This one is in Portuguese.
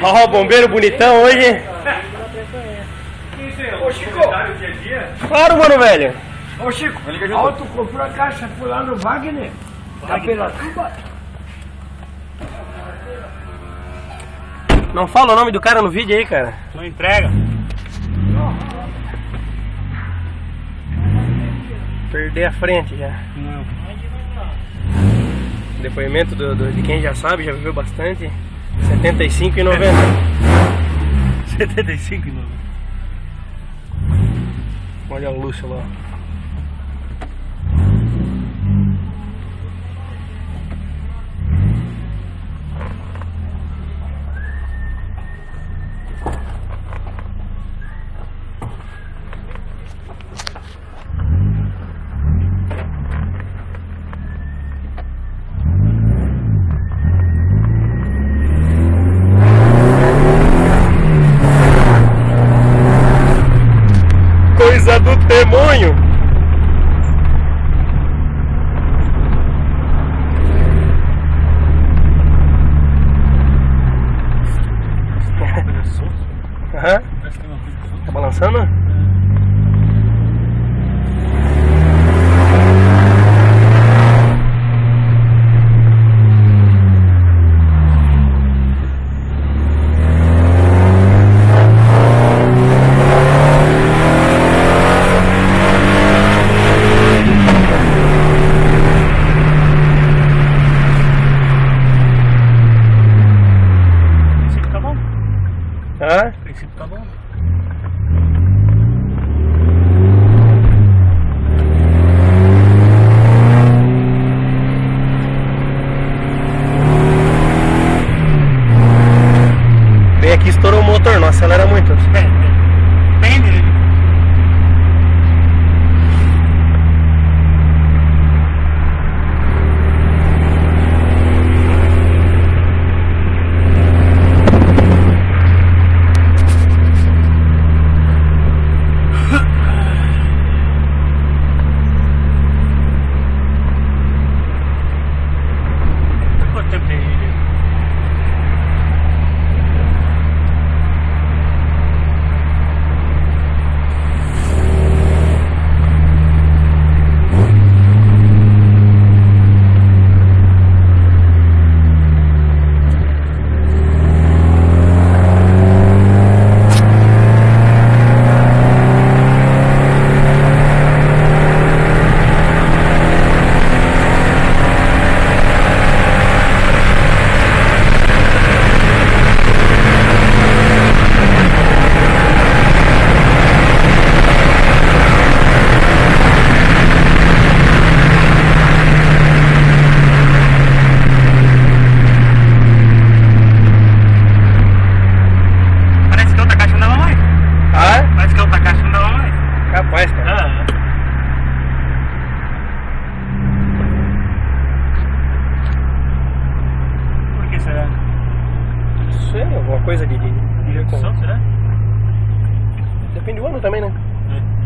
Ó, o bombeiro bonitão hoje. Ô Chico! Claro, mano, velho. Ô Chico, ó, tu comprou a caixa, foi lá no Wagner, tá pela tuba. Não fala o nome do cara no vídeo aí, cara. Não entrega. Perder a frente já. Não. Depoimento de quem já sabe, já viveu bastante. R$75,90. 75,90. Olha o Lúcio lá. Coisa do demônio! Aham. Tá balançando? Hã? O princípio tá bom. Vem aqui, estourou o motor, não acelera muito. Depende. Quanto tempo tem? Capaz, cara. Por que será? Não sei, alguma coisa de Direção, será? Depende do ano também, né? É.